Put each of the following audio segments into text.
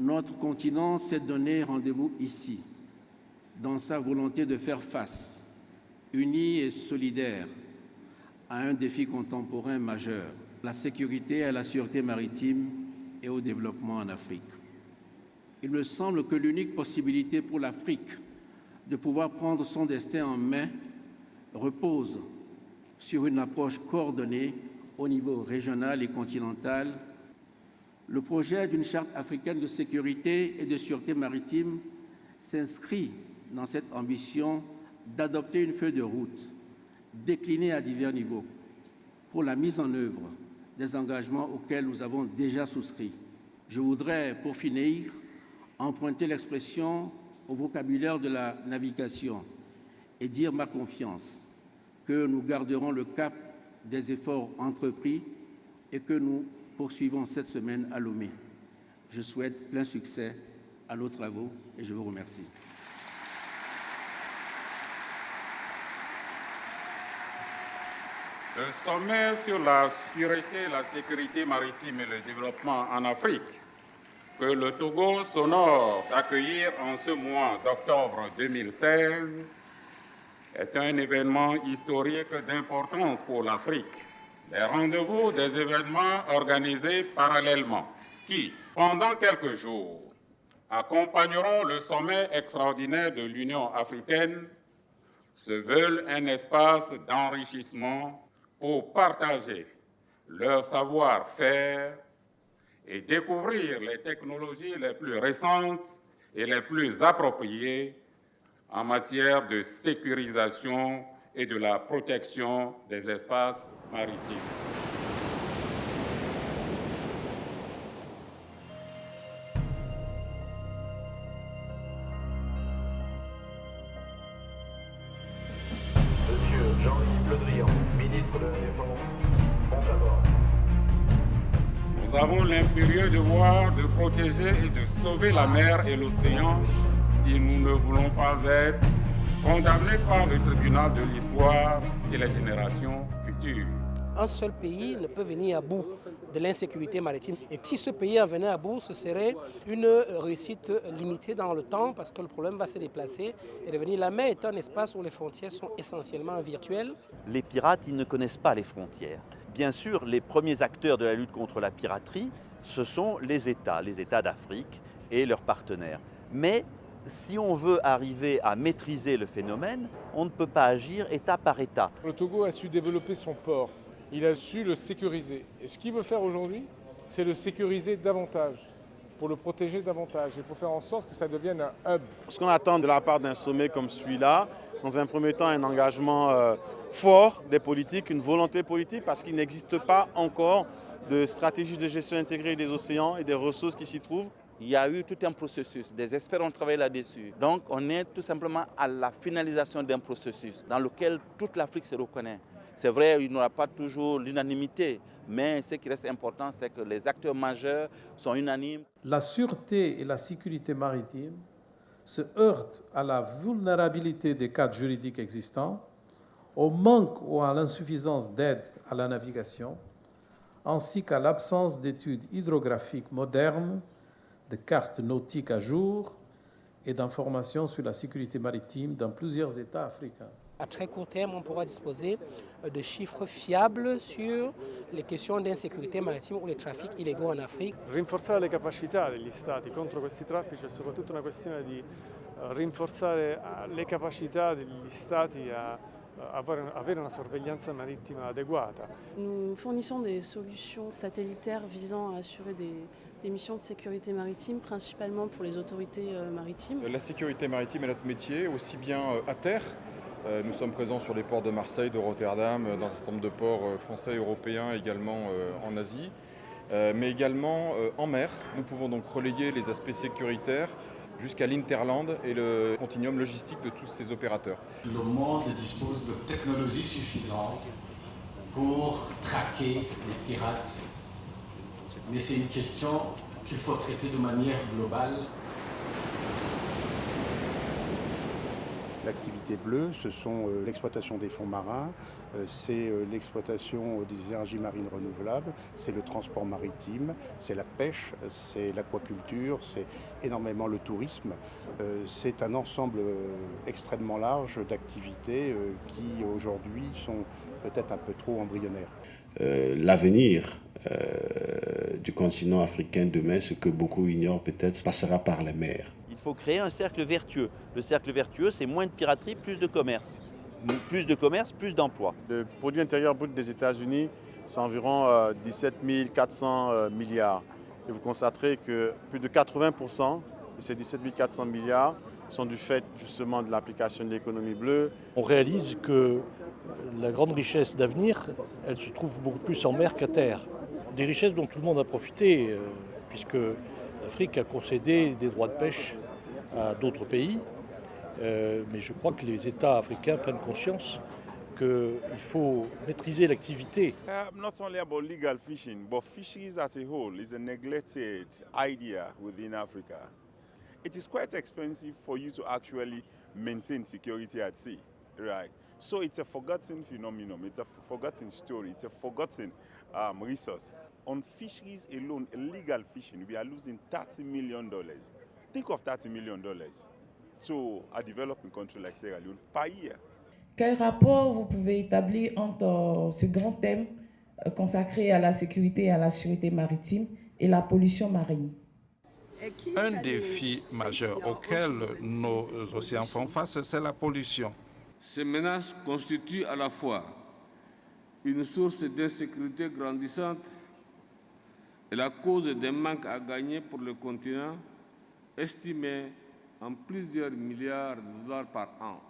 Notre continent s'est donné rendez-vous ici, dans sa volonté de faire face, uni et solidaire, à un défi contemporain majeur, la sécurité et la sûreté maritime et au développement en Afrique. Il me semble que l'unique possibilité pour l'Afrique de pouvoir prendre son destin en main repose sur une approche coordonnée au niveau régional et continental. Le projet d'une charte africaine de sécurité et de sûreté maritime s'inscrit dans cette ambition d'adopter une feuille de route déclinée à divers niveaux pour la mise en œuvre des engagements auxquels nous avons déjà souscrit. Je voudrais, pour finir, emprunter l'expression au vocabulaire de la navigation et dire ma confiance que nous garderons le cap des efforts entrepris et que nous poursuivons cette semaine à Lomé. Je souhaite plein succès à nos travaux et je vous remercie. Le sommet sur la sûreté, la sécurité maritime et le développement en Afrique que le Togo s'honore d'accueillir en ce mois d'octobre 2016 est un événement historique d'importance pour l'Afrique. Les rendez-vous des événements organisés parallèlement qui, pendant quelques jours, accompagneront le sommet extraordinaire de l'Union africaine, se veulent un espace d'enrichissement pour partager leur savoir-faire et découvrir les technologies les plus récentes et les plus appropriées en matière de sécurisation et de la protection des espaces maritimes. Monsieur Jean-Yves Le Drian, ministre de la Défense, monte à bord. Nous avons l'impérieux devoir de protéger et de sauver la mer et l'océan si nous ne voulons pas être condamnés par le tribunal de l'histoire et les générations futures. Un seul pays ne peut venir à bout de l'insécurité maritime. Et si ce pays en venait à bout, ce serait une réussite limitée dans le temps parce que le problème va se déplacer et devenir. La mer est un espace où les frontières sont essentiellement virtuelles. Les pirates, ils ne connaissent pas les frontières. Bien sûr, les premiers acteurs de la lutte contre la piraterie, ce sont les États d'Afrique et leurs partenaires. Mais si on veut arriver à maîtriser le phénomène, on ne peut pas agir État par État. Le Togo a su développer son port, il a su le sécuriser. Et ce qu'il veut faire aujourd'hui, c'est le sécuriser davantage, pour le protéger davantage et pour faire en sorte que ça devienne un hub. Ce qu'on attend de la part d'un sommet comme celui-là, dans un premier temps, un engagement fort des politiques, une volonté politique, parce qu'il n'existe pas encore de stratégie de gestion intégrée des océans et des ressources qui s'y trouvent. Il y a eu tout un processus, des experts ont travaillé là-dessus. Donc on est tout simplement à la finalisation d'un processus dans lequel toute l'Afrique se reconnaît. C'est vrai, il n'y aura pas toujours l'unanimité, mais ce qui reste important, c'est que les acteurs majeurs sont unanimes. La sûreté et la sécurité maritime se heurtent à la vulnérabilité des cadres juridiques existants, au manque ou à l'insuffisance d'aide à la navigation, ainsi qu'à l'absence d'études hydrographiques modernes, de cartes nautiques à jour et d'informations sur la sécurité maritime dans plusieurs États africains. À très court terme, on pourra disposer de chiffres fiables sur les questions d'insécurité maritime ou les trafics illégaux en Afrique. Rinforzare le capacità degli Stati contro questi traffici è soprattutto una questione di rinforzare le capacità degli Stati a avere una sorveglianza marittima adeguata. Nous fournissons des solutions satellitaires visant à assurer des missions de sécurité maritime, principalement pour les autorités maritimes. La sécurité maritime est notre métier, aussi bien à terre. Nous sommes présents sur les ports de Marseille, de Rotterdam, dans un certain nombre de ports français et européens, également en Asie, mais également en mer. Nous pouvons donc relayer les aspects sécuritaires jusqu'à l'Interland et le continuum logistique de tous ces opérateurs. Le monde dispose de technologies suffisantes pour traquer les pirates, mais c'est une question qu'il faut traiter de manière globale. L'activité bleue, ce sont l'exploitation des fonds marins, c'est l'exploitation des énergies marines renouvelables, c'est le transport maritime, c'est la pêche, c'est l'aquaculture, c'est énormément le tourisme. C'est un ensemble extrêmement large d'activités qui aujourd'hui sont peut-être un peu trop embryonnaires. L'avenir du continent africain demain, ce que beaucoup ignorent peut-être, passera par les mers. Il faut créer un cercle vertueux. Le cercle vertueux, c'est moins de piraterie, plus de commerce. Plus de commerce, plus d'emplois. Le produit intérieur brut des États-Unis, c'est environ 17 400 milliards. Et vous constaterez que plus de 80% de ces 17 400 milliards sont du fait justement de l'application de l'économie bleue. On réalise que la grande richesse d'avenir, elle se trouve beaucoup plus en mer qu'à terre. Des richesses dont tout le monde a profité, puisque l'Afrique a concédé des droits de pêche à d'autres pays. Mais je crois que les États africains prennent conscience qu'il faut maîtriser l'activité. Not only about legal fishing, but fisheries as a whole is a neglected idea within Africa. It is quite expensive for you to actually maintain security at sea, right? So it's a forgotten phenomenon, it's a forgotten story, it's a forgotten resource. On fisheries alone, illegal fishing, we are losing $30 million. Think of $30 million to a developing country like Sierra Leone per year. Quel rapport vous pouvez établir entre ce grand thème consacré à la sécurité et à la sûreté maritime et la pollution marine? Un défi majeur auquel nos océans font face, c'est la pollution. Ces menaces constituent à la fois une source d'insécurité grandissante et la cause d'un manque à gagner pour le continent, estimé en plusieurs milliards de dollars par an.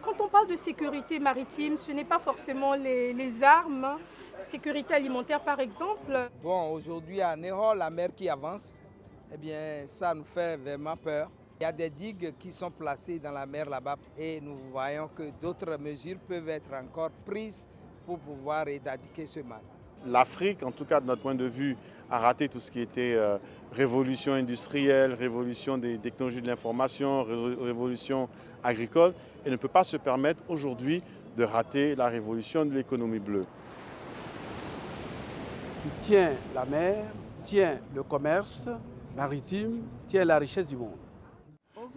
Quand on parle de sécurité maritime, ce n'est pas forcément les armes, sécurité alimentaire par exemple. Bon, aujourd'hui à Néro, la mer qui avance, eh bien, ça nous fait vraiment peur. Il y a des digues qui sont placées dans la mer là-bas et nous voyons que d'autres mesures peuvent être encore prises pour pouvoir éradiquer ce mal. L'Afrique, en tout cas de notre point de vue, a raté tout ce qui était révolution industrielle, révolution des technologies de l'information, révolution agricole, et ne peut pas se permettre aujourd'hui de rater la révolution de l'économie bleue. Qui tient la mer, tient le commerce maritime, tient la richesse du monde.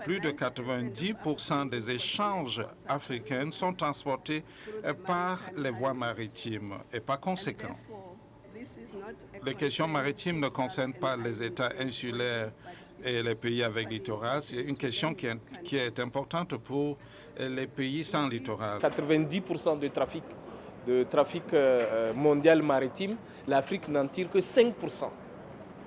Plus de 90% des échanges africains sont transportés par les voies maritimes et par conséquent, les questions maritimes ne concernent pas les États insulaires et les pays avec littoral. C'est une question qui est importante pour les pays sans littoral. 90% du trafic mondial maritime, l'Afrique n'en tire que 5%.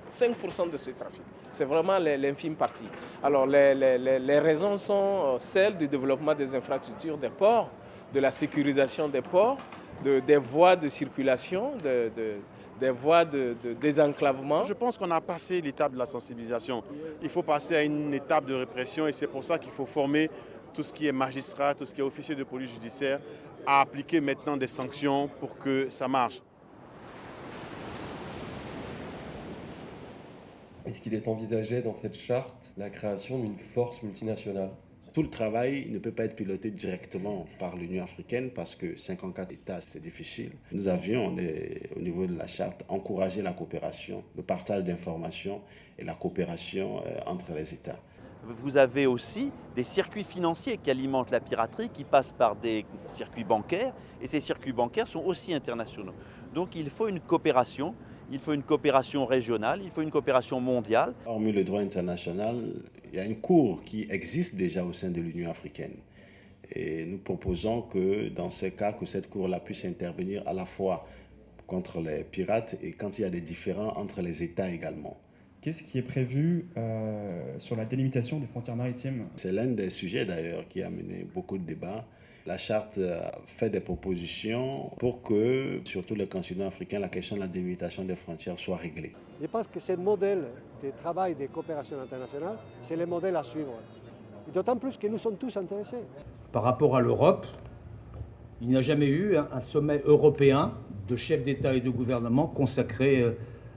5% de ce trafic. C'est vraiment l'infime partie. Alors les raisons sont celles du développement des infrastructures des ports, de la sécurisation des ports, des voies de circulation, des voies de désenclavement. Je pense qu'on a passé l'étape de la sensibilisation. Il faut passer à une étape de répression et c'est pour ça qu'il faut former tout ce qui est magistrat, tout ce qui est officier de police judiciaire à appliquer maintenant des sanctions pour que ça marche. Est-ce qu'il est envisagé dans cette charte la création d'une force multinationale? Tout le travail ne peut pas être piloté directement par l'Union africaine parce que 54 États, c'est difficile. Nous avions, au niveau de la charte, encouragé la coopération, le partage d'informations et la coopération entre les États. Vous avez aussi des circuits financiers qui alimentent la piraterie, qui passent par des circuits bancaires, et ces circuits bancaires sont aussi internationaux. Donc il faut une coopération. Il faut une coopération régionale, il faut une coopération mondiale. Hormis le droit international, il y a une cour qui existe déjà au sein de l'Union africaine. Et nous proposons que dans ces cas, que cette cour-là puisse intervenir à la fois contre les pirates et quand il y a des différends entre les États également. Qu'est-ce qui est prévu sur la délimitation des frontières maritimes? C'est l'un des sujets d'ailleurs qui a mené beaucoup de débats. La charte fait des propositions pour que, surtout le continent africain, la question de la délimitation des frontières soit réglée. Je pense que ce modèle de travail de coopération internationale, c'est le modèle à suivre. D'autant plus que nous sommes tous intéressés. Par rapport à l'Europe, il n'y a jamais eu un sommet européen de chefs d'État et de gouvernement consacré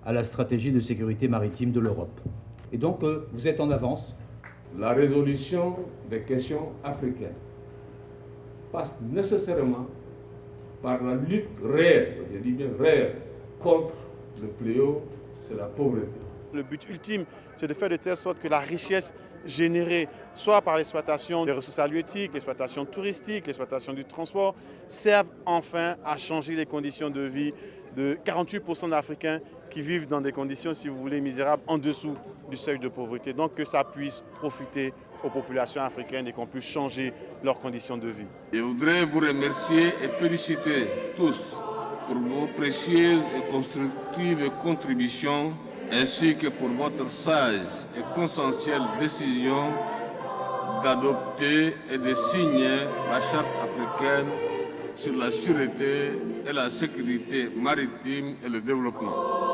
à la stratégie de sécurité maritime de l'Europe. Et donc, vous êtes en avance. La résolution des questions africaines passe nécessairement par la lutte réelle, je dis bien réelle, contre le fléau, c'est la pauvreté. Le but ultime, c'est de faire de telle sorte que la richesse générée, soit par l'exploitation des ressources halieutiques, l'exploitation touristique, l'exploitation du transport, serve enfin à changer les conditions de vie de 48% d'Africains qui vivent dans des conditions, si vous voulez, misérables, en dessous du seuil de pauvreté. Donc que ça puisse profiter aux populations africaines et qu'on puisse changer leurs conditions de vie. Je voudrais vous remercier et féliciter tous pour vos précieuses et constructives contributions ainsi que pour votre sage et consensuelle décision d'adopter et de signer la Charte africaine sur la sûreté et la sécurité maritime et le développement.